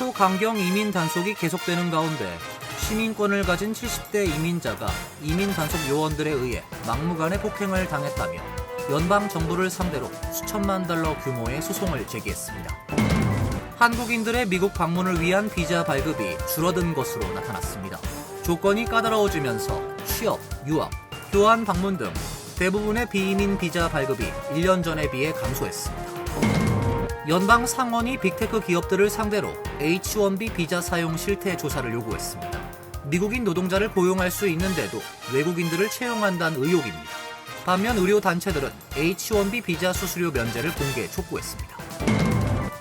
초강경 이민 단속이 계속되는 가운데 시민권을 가진 70대 이민자가 이민 단속 요원들에 의해 막무가내 폭행을 당했다며 연방 정부를 상대로 수천만 달러 규모의 소송을 제기했습니다. 한국인들의 미국 방문을 위한 비자 발급이 줄어든 것으로 나타났습니다. 조건이 까다로워지면서 취업, 유학, 교환 방문 등 대부분의 비이민 비자 발급이 1년 전에 비해 감소했습니다. 연방 상원이 빅테크 기업들을 상대로 H-1B 비자 사용 실태 조사를 요구했습니다. 미국인 노동자를 고용할 수 있는데도 외국인들을 채용한다는 의혹입니다. 반면 의료 단체들은 H-1B 비자 수수료 면제를 공개 촉구했습니다.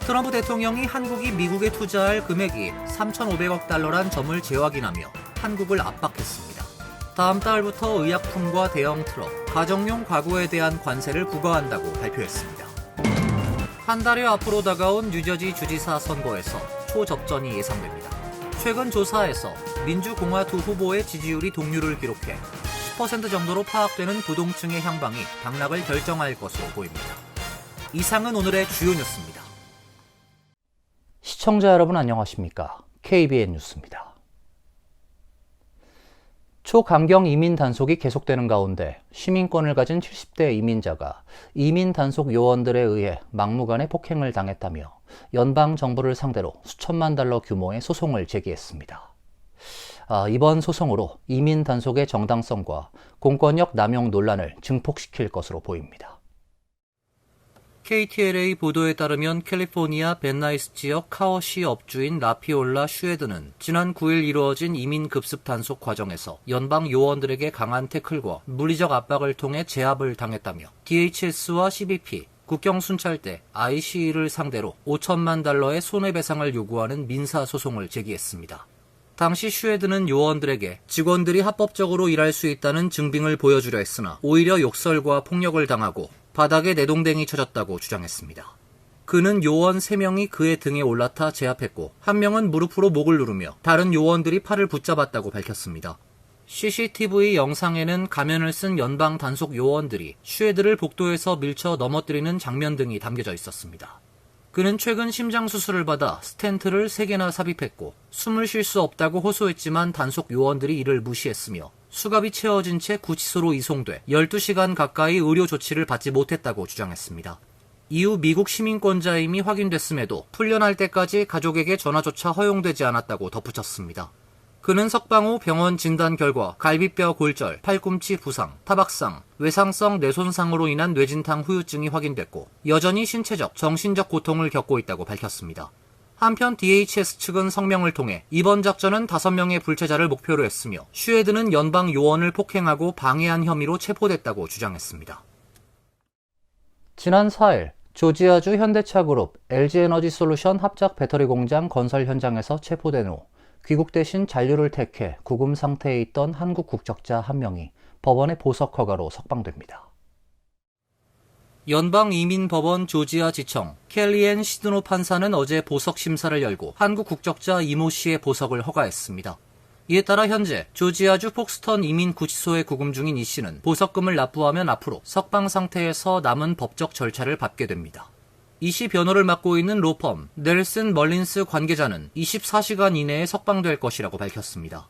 트럼프 대통령이 한국이 미국에 투자할 금액이 3,500억 달러란 점을 재확인하며 한국을 압박했습니다. 다음 달부터 의약품과 대형 트럭, 가정용 가구에 대한 관세를 부과한다고 발표했습니다. 한 달여 앞으로 다가온 뉴저지 주지사 선거에서 초접전이 예상됩니다. 최근 조사에서 민주공화 두 후보의 지지율이 동률을 기록해 10% 정도로 파악되는 부동층의 향방이 당락을 결정할 것으로 보입니다. 이상은 오늘의 주요 뉴스입니다. 시청자 여러분 안녕하십니까? KBN 뉴스입니다. 초강경 이민 단속이 계속되는 가운데 시민권을 가진 70대 이민자가 이민 단속 요원들에 의해 막무가내 폭행을 당했다며 연방 정부를 상대로 수천만 달러 규모의 소송을 제기했습니다. 이번 소송으로 이민 단속의 정당성과 공권력 남용 논란을 증폭시킬 것으로 보입니다. KTLA 보도에 따르면 캘리포니아 벤나이스 지역 카워시 업주인 라피올라 슈에드는 지난 9일 이루어진 이민 급습 단속 과정에서 연방 요원들에게 강한 태클과 물리적 압박을 통해 제압을 당했다며 DHS와 CBP, 국경순찰대, ICE를 상대로 5천만 달러의 손해배상을 요구하는 민사소송을 제기했습니다. 당시 슈에드는 요원들에게 직원들이 합법적으로 일할 수 있다는 증빙을 보여주려 했으나 오히려 욕설과 폭력을 당하고 바닥에 내동댕이 쳐졌다고 주장했습니다. 그는 요원 3명이 그의 등에 올라타 제압했고 한 명은 무릎으로 목을 누르며 다른 요원들이 팔을 붙잡았다고 밝혔습니다. CCTV 영상에는 가면을 쓴 연방 단속 요원들이 슈에드를 복도에서 밀쳐 넘어뜨리는 장면 등이 담겨져 있었습니다. 그는 최근 심장 수술을 받아 스텐트를 3개나 삽입했고 숨을 쉴 수 없다고 호소했지만 단속 요원들이 이를 무시했으며 수갑이 채워진 채 구치소로 이송돼 12시간 가까이 의료 조치를 받지 못했다고 주장했습니다. 이후 미국 시민권자임이 확인됐음에도 풀려날 때까지 가족에게 전화조차 허용되지 않았다고 덧붙였습니다. 그는 석방 후 병원 진단 결과 갈비뼈 골절, 팔꿈치 부상, 타박상, 외상성 뇌손상으로 인한 뇌진탕 후유증이 확인됐고 여전히 신체적, 정신적 고통을 겪고 있다고 밝혔습니다. 한편 DHS 측은 성명을 통해 이번 작전은 5명의 불체자를 목표로 했으며 슈에드는 연방 요원을 폭행하고 방해한 혐의로 체포됐다고 주장했습니다. 지난 4일 조지아주 현대차 그룹 LG에너지솔루션 합작 배터리 공장 건설 현장에서 체포된 후 귀국 대신 잔류를 택해 구금 상태에 있던 한국 국적자 1명이 법원의 보석 허가로 석방됩니다. 연방이민법원 조지아지청 켈리앤 시드노 판사는 어제 보석 심사를 열고 한국 국적자 이모 씨의 보석을 허가했습니다. 이에 따라 현재 조지아주 폭스턴 이민구치소에 구금 중인 이 씨는 보석금을 납부하면 앞으로 석방 상태에서 남은 법적 절차를 밟게 됩니다. 이 씨 변호를 맡고 있는 로펌 넬슨 멀린스 관계자는 24시간 이내에 석방될 것이라고 밝혔습니다.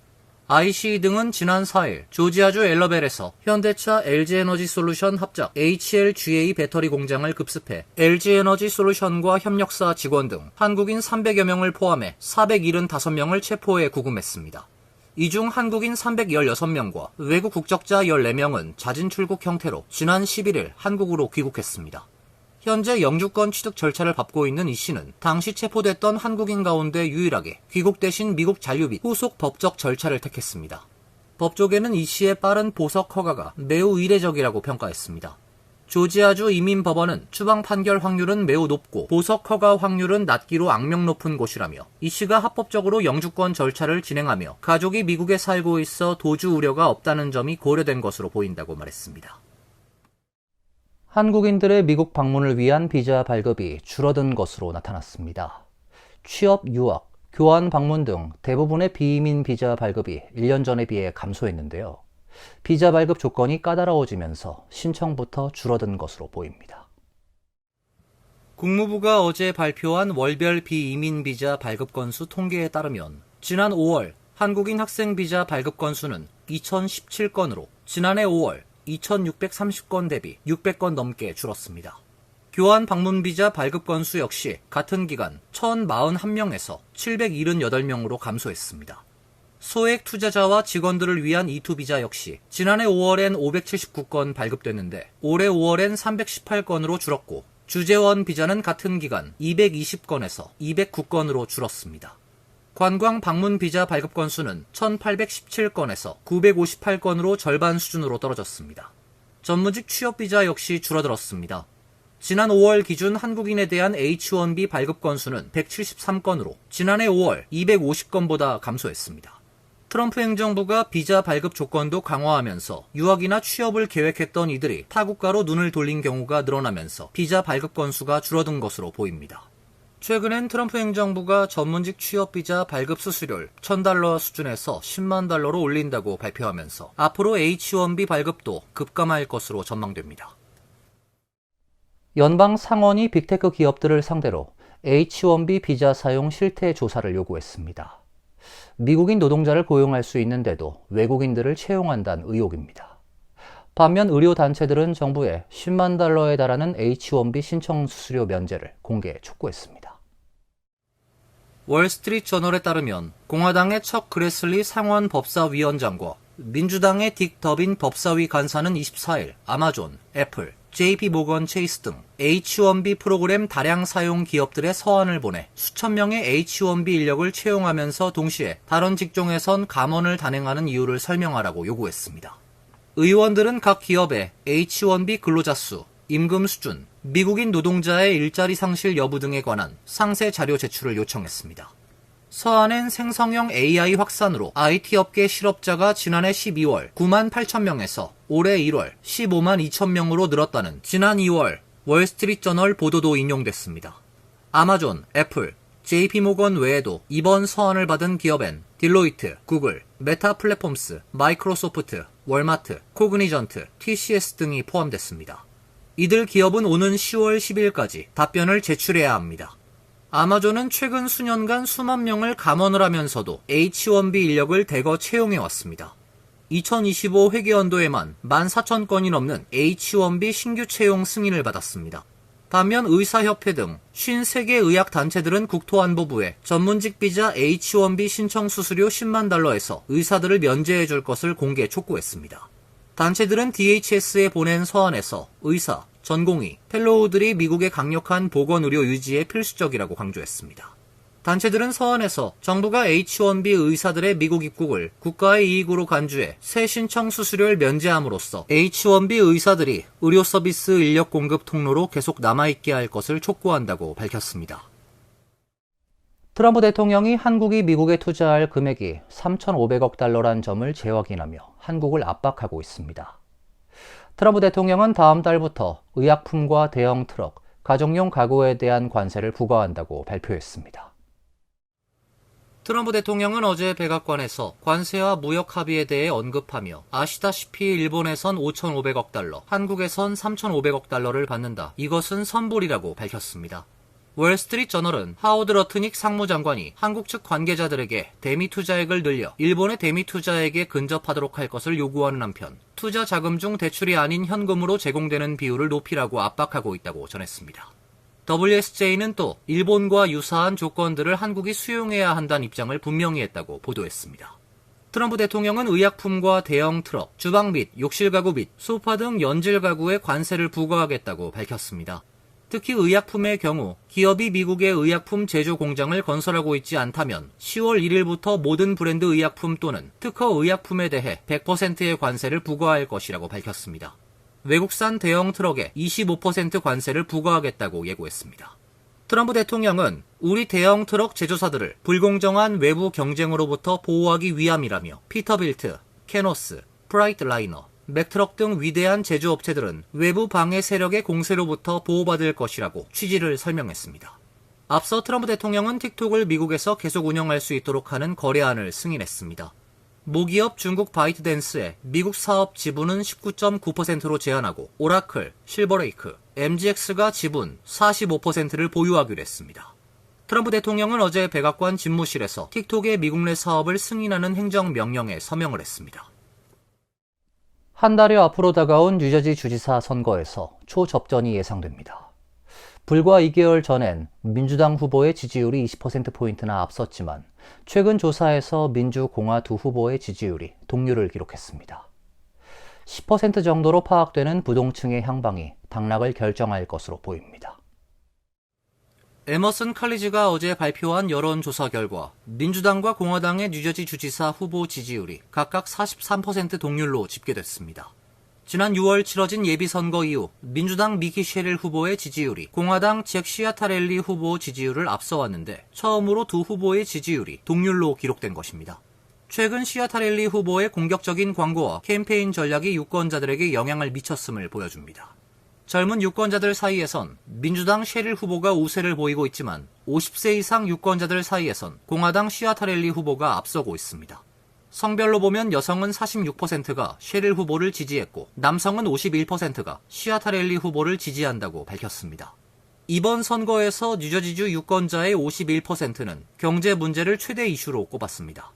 ICE 등은 지난 4일 조지아주 엘러벨에서 현대차 LG에너지솔루션 합작 HLGA 배터리 공장을 급습해 LG에너지솔루션과 협력사 직원 등 한국인 300여 명을 포함해 475명을 체포해 구금했습니다. 이 중 한국인 316명과 외국 국적자 14명은 자진 출국 형태로 지난 11일 한국으로 귀국했습니다. 현재 영주권 취득 절차를 밟고 있는 이 씨는 당시 체포됐던 한국인 가운데 유일하게 귀국 대신 미국 잔류 및 후속 법적 절차를 택했습니다. 법조계는 이 씨의 빠른 보석 허가가 매우 이례적이라고 평가했습니다. 조지아주 이민법원은 추방 판결 확률은 매우 높고 보석 허가 확률은 낮기로 악명 높은 곳이라며 이 씨가 합법적으로 영주권 절차를 진행하며 가족이 미국에 살고 있어 도주 우려가 없다는 점이 고려된 것으로 보인다고 말했습니다. 한국인들의 미국 방문을 위한 비자 발급이 줄어든 것으로 나타났습니다. 취업, 유학, 교환 방문 등 대부분의 비이민 비자 발급이 1년 전에 비해 감소했는데요. 비자 발급 조건이 까다로워지면서 신청부터 줄어든 것으로 보입니다. 국무부가 어제 발표한 월별 비이민 비자 발급 건수 통계에 따르면 지난 5월 한국인 학생 비자 발급 건수는 2017건으로 지난해 5월 2630건 대비 600건 넘게 줄었습니다. 교환 방문 비자 발급 건수 역시 같은 기간 1041명에서 778명으로 감소했습니다. 소액 투자자와 직원들을 위한 E2 비자 역시 지난해 5월엔 579건 발급됐는데 올해 5월엔 318건으로 줄었고 주재원 비자는 같은 기간 220건에서 209건으로 줄었습니다. 관광 방문 비자 발급 건수는 1817건에서 958건으로 절반 수준으로 떨어졌습니다. 전문직 취업 비자 역시 줄어들었습니다. 지난 5월 기준 한국인에 대한 H-1B 발급 건수는 173건으로 지난해 5월 250건보다 감소했습니다. 트럼프 행정부가 비자 발급 조건도 강화하면서 유학이나 취업을 계획했던 이들이 타국가로 눈을 돌린 경우가 늘어나면서 비자 발급 건수가 줄어든 것으로 보입니다. 최근엔 트럼프 행정부가 전문직 취업 비자 발급 수수료를 $1,000 수준에서 $10만 달러로 올린다고 발표하면서 앞으로 H-1B 발급도 급감할 것으로 전망됩니다. 연방 상원이 빅테크 기업들을 상대로 H-1B 비자 사용 실태 조사를 요구했습니다. 미국인 노동자를 고용할 수 있는데도 외국인들을 채용한다는 의혹입니다. 반면 의료단체들은 정부에 $10만 달러에 달하는 H-1B 신청 수수료 면제를 공개 촉구했습니다. 월스트리트 저널에 따르면 공화당의 척 그레슬리 상원 법사위원장과 민주당의 딕 더빈 법사위 간사는 24일 아마존, 애플, JP 모건 체이스 등 H-1B 프로그램 다량 사용 기업들의 서한을 보내 수천 명의 H-1B 인력을 채용하면서 동시에 다른 직종에선 감원을 단행하는 이유를 설명하라고 요구했습니다. 의원들은 각 기업의 H-1B 근로자 수, 임금 수준, 미국인 노동자의 일자리 상실 여부 등에 관한 상세 자료 제출을 요청했습니다. 서한엔 생성형 AI 확산으로 IT 업계 실업자가 지난해 12월 9만 8천 명에서 올해 1월 15만 2천 명으로 늘었다는 지난 2월 월스트리트 저널 보도도 인용됐습니다. 아마존, 애플, JP모건 외에도 이번 서한을 받은 기업엔 딜로이트, 구글, 메타 플랫폼스, 마이크로소프트, 월마트, 코그니전트, TCS 등이 포함됐습니다. 이들 기업은 오는 10월 10일까지 답변을 제출해야 합니다. 아마존은 최근 수년간 수만 명을 감원을 하면서도 H-1B 인력을 대거 채용해왔습니다. 2025 회계연도에만 14,000건이 넘는 H-1B 신규 채용 승인을 받았습니다. 반면 의사협회 등 53개 의학단체들은 국토안보부에 전문직 비자 H-1B 신청 수수료 $10만 달러에서 의사들을 면제해줄 것을 공개 촉구했습니다. 단체들은 DHS에 보낸 서한에서 의사, 전공의, 펠로우들이 미국의 강력한 보건의료 유지에 필수적이라고 강조했습니다. 단체들은 서한에서 정부가 H-1B 의사들의 미국 입국을 국가의 이익으로 간주해 새 신청 수수료를 면제함으로써 H-1B 의사들이 의료 서비스 인력 공급 통로로 계속 남아있게 할 것을 촉구한다고 밝혔습니다. 트럼프 대통령이 한국이 미국에 투자할 금액이 3,500억 달러란 점을 재확인하며 한국을 압박하고 있습니다. 트럼프 대통령은 다음 달부터 의약품과 대형 트럭, 가정용 가구에 대한 관세를 부과한다고 발표했습니다. 트럼프 대통령은 어제 백악관에서 관세와 무역 합의에 대해 언급하며 아시다시피 일본에선 5,500억 달러, 한국에선 3,500억 달러를 받는다. 이것은 선불이라고 밝혔습니다. 월스트리트 저널은 하워드 러트닉 상무장관이 한국 측 관계자들에게 대미 투자액을 늘려 일본의 대미 투자액에 근접하도록 할 것을 요구하는 한편 투자 자금 중 대출이 아닌 현금으로 제공되는 비율을 높이라고 압박하고 있다고 전했습니다. WSJ는 또 일본과 유사한 조건들을 한국이 수용해야 한다는 입장을 분명히 했다고 보도했습니다. 트럼프 대통령은 의약품과 대형 트럭, 주방 및 욕실 가구 및 소파 등 연질 가구에 관세를 부과하겠다고 밝혔습니다. 특히 의약품의 경우 기업이 미국의 의약품 제조 공장을 건설하고 있지 않다면 10월 1일부터 모든 브랜드 의약품 또는 특허 의약품에 대해 100%의 관세를 부과할 것이라고 밝혔습니다. 외국산 대형 트럭에 25% 관세를 부과하겠다고 예고했습니다. 트럼프 대통령은 우리 대형 트럭 제조사들을 불공정한 외부 경쟁으로부터 보호하기 위함이라며 피터빌트, 캐노스, 프라이트라이너, 맥트럭 등 위대한 제조업체들은 외부 방해 세력의 공세로부터 보호받을 것이라고 취지를 설명했습니다. 앞서 트럼프 대통령은 틱톡을 미국에서 계속 운영할 수 있도록 하는 거래안을 승인했습니다. 모기업 중국 바이트댄스의 미국 사업 지분은 19.9%로 제한하고 오라클, 실버레이크, MGX가 지분 45%를 보유하기로 했습니다. 트럼프 대통령은 어제 백악관 집무실에서 틱톡의 미국 내 사업을 승인하는 행정명령에 서명을 했습니다. 한 달여 앞으로 다가온 뉴저지 주지사 선거에서 초접전이 예상됩니다. 불과 2개월 전엔 민주당 후보의 지지율이 20%포인트나 앞섰지만 최근 조사에서 민주공화 두 후보의 지지율이 동률을 기록했습니다. 10% 정도로 파악되는 부동층의 향방이 당락을 결정할 것으로 보입니다. 에머슨 칼리지가 어제 발표한 여론조사 결과 민주당과 공화당의 뉴저지 주지사 후보 지지율이 각각 43% 동률로 집계됐습니다. 지난 6월 치러진 예비선거 이후 민주당 미키 셰릴 후보의 지지율이 공화당 잭 시아타렐리 후보 지지율을 앞서왔는데 처음으로 두 후보의 지지율이 동률로 기록된 것입니다. 최근 시아타렐리 후보의 공격적인 광고와 캠페인 전략이 유권자들에게 영향을 미쳤음을 보여줍니다. 젊은 유권자들 사이에선 민주당 셰릴 후보가 우세를 보이고 있지만 50세 이상 유권자들 사이에선 공화당 시아타렐리 후보가 앞서고 있습니다. 성별로 보면 여성은 46%가 셰릴 후보를 지지했고 남성은 51%가 시아타렐리 후보를 지지한다고 밝혔습니다. 이번 선거에서 뉴저지주 유권자의 51%는 경제 문제를 최대 이슈로 꼽았습니다.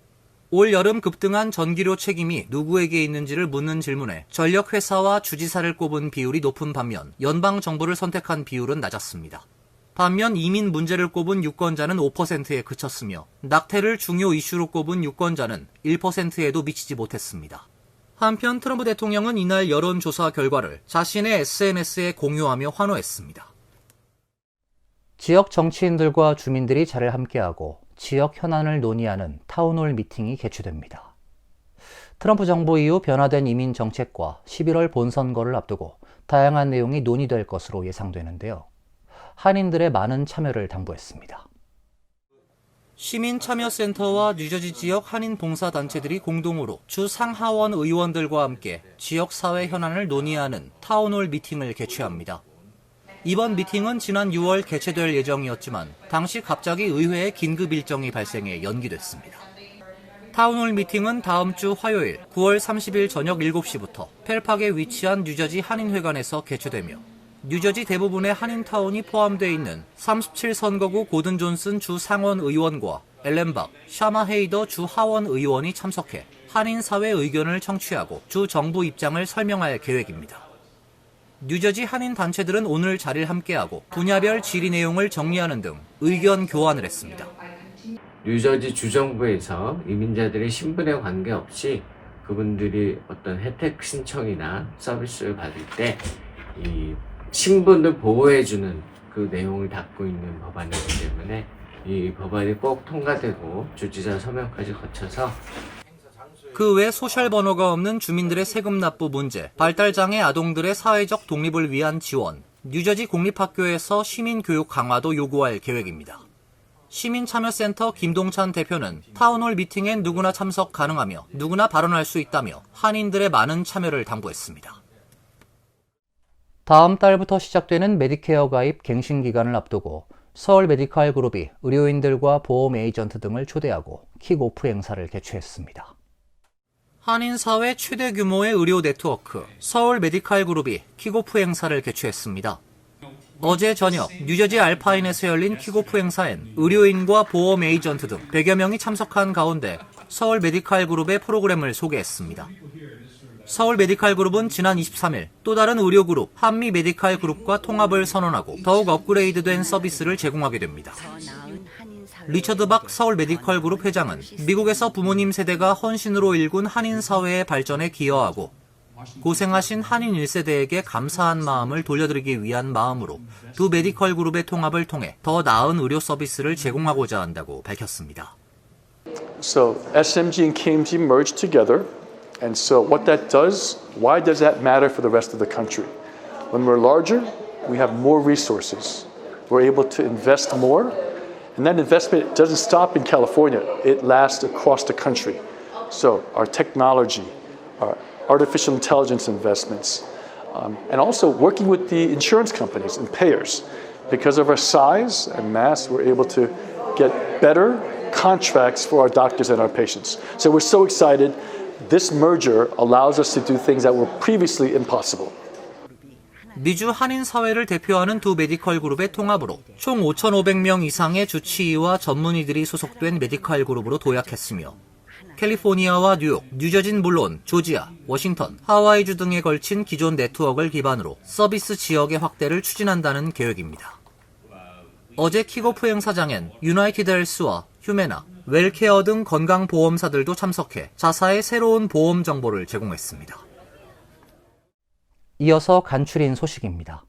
올 여름 급등한 전기료 책임이 누구에게 있는지를 묻는 질문에 전력회사와 주지사를 꼽은 비율이 높은 반면 연방정부를 선택한 비율은 낮았습니다. 반면 이민 문제를 꼽은 유권자는 5%에 그쳤으며 낙태를 중요 이슈로 꼽은 유권자는 1%에도 미치지 못했습니다. 한편 트럼프 대통령은 이날 여론조사 결과를 자신의 SNS에 공유하며 환호했습니다. 지역 정치인들과 주민들이 자리를 함께하고 지역 현안을 논의하는 타운홀 미팅이 개최됩니다. 트럼프 정부 이후 변화된 이민 정책과 11월 본선거를 앞두고 다양한 내용이 논의될 것으로 예상되는데요. 한인들의 많은 참여를 당부했습니다. 시민참여센터와 뉴저지 지역 한인 봉사단체들이 공동으로 주 상하원 의원들과 함께 지역사회 현안을 논의하는 타운홀 미팅을 개최합니다. 이번 미팅은 지난 6월 개최될 예정이었지만 당시 갑자기 의회에 긴급 일정이 발생해 연기됐습니다. 타운홀 미팅은 다음 주 화요일 9월 30일 저녁 7시부터 펠팍에 위치한 뉴저지 한인회관에서 개최되며 뉴저지 대부분의 한인타운이 포함되어 있는 37선거구 고든 존슨 주 상원 의원과 엘렌박, 샤마 헤이더 주 하원 의원이 참석해 한인사회 의견을 청취하고 주 정부 입장을 설명할 계획입니다. 뉴저지 한인 단체들은 오늘 자리를 함께하고 분야별 질의 내용을 정리하는 등 의견 교환을 했습니다. 뉴저지 주정부에서 이민자들의 신분에 관계없이 그분들이 어떤 혜택 신청이나 서비스를 받을 때 이 신분을 보호해주는 그 내용을 담고 있는 법안이기 때문에 이 법안이 꼭 통과되고 주지사 서명까지 거쳐서 그 외 소셜 번호가 없는 주민들의 세금 납부 문제, 발달장애 아동들의 사회적 독립을 위한 지원, 뉴저지 공립학교에서 시민교육 강화도 요구할 계획입니다. 시민참여센터 김동찬 대표는 타운홀 미팅엔 누구나 참석 가능하며 누구나 발언할 수 있다며 한인들의 많은 참여를 당부했습니다. 다음 달부터 시작되는 메디케어 가입 갱신 기간을 앞두고 서울 메디칼 그룹이 의료인들과 보험 에이전트 등을 초대하고 킥오프 행사를 개최했습니다. 한인사회 최대 규모의 의료 네트워크 서울 메디칼 그룹이 킥오프 행사를 개최했습니다. 어제 저녁 뉴저지 알파인에서 열린 킥오프 행사엔 의료인과 보험 에이전트 등 100여 명이 참석한 가운데 서울 메디칼 그룹의 프로그램을 소개했습니다. 서울 메디칼 그룹은 지난 23일 또 다른 의료 그룹 한미 메디칼 그룹과 통합을 선언하고 더욱 업그레이드된 서비스를 제공하게 됩니다. 리처드 박 서울 메디컬 그룹 회장은 미국에서 부모님 세대가 헌신으로 일군 한인 사회의 발전에 기여하고 고생하신 한인 1세대에게 감사한 마음을 돌려드리기 위한 마음으로 두 메디컬 그룹의 통합을 통해 더 나은 의료 서비스를 제공하고자 한다고 밝혔습니다. So SMG and KMG merged together, and so what that does, why does that matter for the rest of the country? When we're larger, we have more resources. We're able to invest more. And that investment doesn't stop in California, it lasts across the country. So our technology, our artificial intelligence investments, and also working with the insurance companies and payers. Because of our size and mass, we're able to get better contracts for our doctors and our patients. So we're so excited. This merger allows us to do things that were previously impossible. 미주 한인 사회를 대표하는 두 메디컬 그룹의 통합으로 총 5,500명 이상의 주치의와 전문의들이 소속된 메디컬 그룹으로 도약했으며 캘리포니아와 뉴욕, 뉴저지는 물론 조지아, 워싱턴, 하와이주 등에 걸친 기존 네트워크를 기반으로 서비스 지역의 확대를 추진한다는 계획입니다. 어제 킥오프 행사장엔 유나이티드 헬스와 휴메나, 웰케어 등 건강보험사들도 참석해 자사의 새로운 보험 정보를 제공했습니다. 이어서 간추린 소식입니다.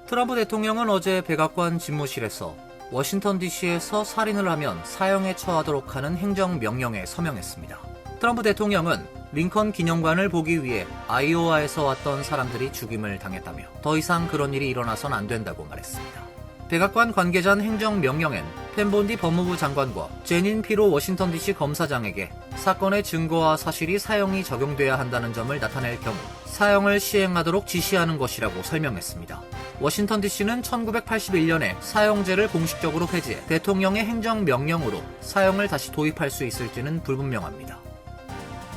트럼프 대통령은 어제 백악관 집무실에서 워싱턴 DC에서 살인을 하면 사형에 처하도록 하는 행정명령에 서명했습니다. 트럼프 대통령은 링컨 기념관을 보기 위해 아이오와에서 왔던 사람들이 죽임을 당했다며 더 이상 그런 일이 일어나선 안 된다고 말했습니다. 백악관 관계자는 행정명령엔 펜본디 법무부 장관과 제닌 피로 워싱턴 DC 검사장에게 사건의 증거와 사실이 사형이 적용돼야 한다는 점을 나타낼 경우 사형을 시행하도록 지시하는 것이라고 설명했습니다. 워싱턴 DC는 1981년에 사형제를 공식적으로 폐지해 대통령의 행정명령으로 사형을 다시 도입할 수 있을지는 불분명합니다.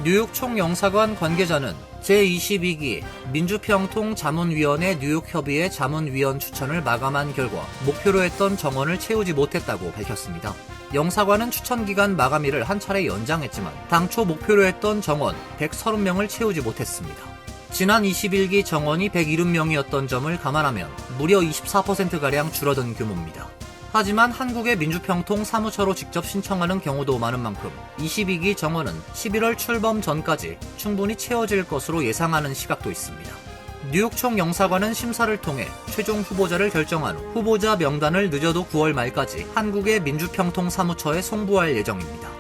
뉴욕 총영사관 관계자는 제22기 민주평통 자문위원회 뉴욕협의회 자문위원 추천을 마감한 결과 목표로 했던 정원을 채우지 못했다고 밝혔습니다. 영사관은 추천기간 마감일을 한 차례 연장했지만 당초 목표로 했던 정원 130명을 채우지 못했습니다. 지난 21기 정원이 170명이었던 점을 감안하면 무려 24%가량 줄어든 규모입니다. 하지만 한국의 민주평통 사무처로 직접 신청하는 경우도 많은 만큼 22기 정원은 11월 출범 전까지 충분히 채워질 것으로 예상하는 시각도 있습니다. 뉴욕 총영사관은 심사를 통해 최종 후보자를 결정한 후 후보자 명단을 늦어도 9월 말까지 한국의 민주평통 사무처에 송부할 예정입니다.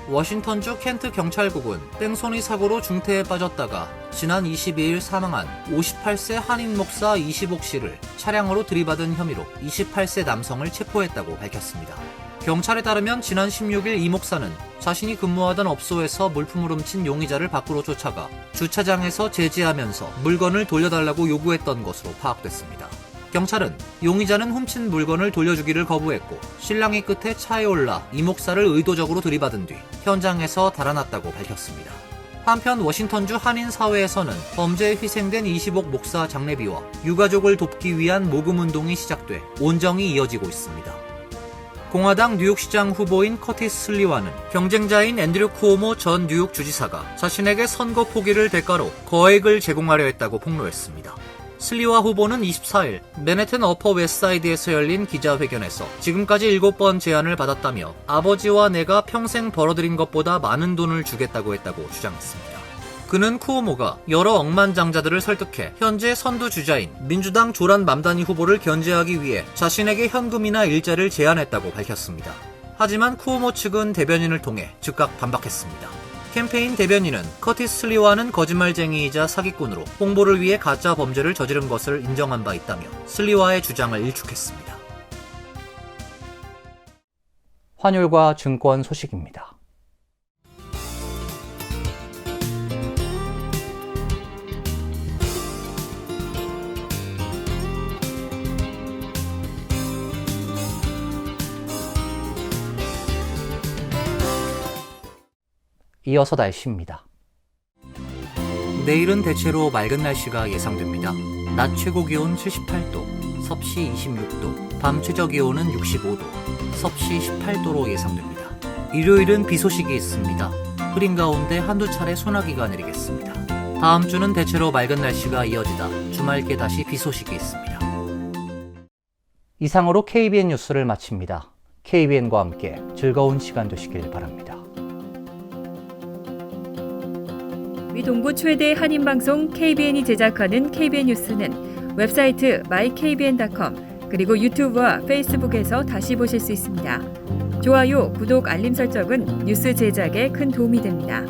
워싱턴주 켄트 경찰국은 땡손이 사고로 중태에 빠졌다가 지난 22일 사망한 58세 한인 목사 이시복 씨를 차량으로 들이받은 혐의로 28세 남성을 체포했다고 밝혔습니다. 경찰에 따르면 지난 16일 이 목사는 자신이 근무하던 업소에서 물품을 훔친 용의자를 밖으로 쫓아가 주차장에서 제지하면서 물건을 돌려달라고 요구했던 것으로 파악됐습니다. 경찰은 용의자는 훔친 물건을 돌려주기를 거부했고 실랑이 끝에 차에 올라 이 목사를 의도적으로 들이받은 뒤 현장에서 달아났다고 밝혔습니다. 한편 워싱턴주 한인사회에서는 범죄에 희생된 이시복 목사 장례비와 유가족을 돕기 위한 모금운동이 시작돼 온정이 이어지고 있습니다. 공화당 뉴욕시장 후보인 커티스 슬리와는 경쟁자인 앤드류 쿠오모 전 뉴욕 주지사가 자신에게 선거 포기를 대가로 거액을 제공하려 했다고 폭로했습니다. 슬리와 후보는 24일 맨해튼 어퍼 웨스트사이드에서 열린 기자회견에서 지금까지 7번 제안을 받았다며 아버지와 내가 평생 벌어들인 것보다 많은 돈을 주겠다고 했다고 주장했습니다. 그는 쿠오모가 여러 억만장자들을 설득해 현재 선두주자인 민주당 조란 맘다니 후보를 견제하기 위해 자신에게 현금이나 일자를 제안했다고 밝혔습니다. 하지만 쿠오모 측은 대변인을 통해 즉각 반박했습니다. 캠페인 대변인은 커티스 슬리와는 거짓말쟁이이자 사기꾼으로 홍보를 위해 가짜 범죄를 저지른 것을 인정한 바 있다며 슬리와의 주장을 일축했습니다. 환율과 증권 소식입니다. 이어서 날씨입니다. 내일은 대체로 맑은 날씨가 예상됩니다. 낮 최고 기온 78도, 섭씨 26도, 밤 최저 기온은 65도, 섭씨 18도로 예상됩니다. 일요일은 비 소식이 있습니다. 흐린 가운데 한두 차례 소나기가 내리겠습니다. 다음 주는 대체로 맑은 날씨가 이어지다 주말께 다시 비 소식이 있습니다. 이상으로 KBN 뉴스를 마칩니다. KBN과 함께 즐거운 시간 되시길 바랍니다. 위동부 최대 한인방송 KBN이 제작하는 KBN 뉴스는 웹사이트 mykbn.com 그리고 유튜브와 페이스북에서 다시 보실 수 있습니다. 좋아요, 구독, 알림 설정은 뉴스 제작에 큰 도움이 됩니다.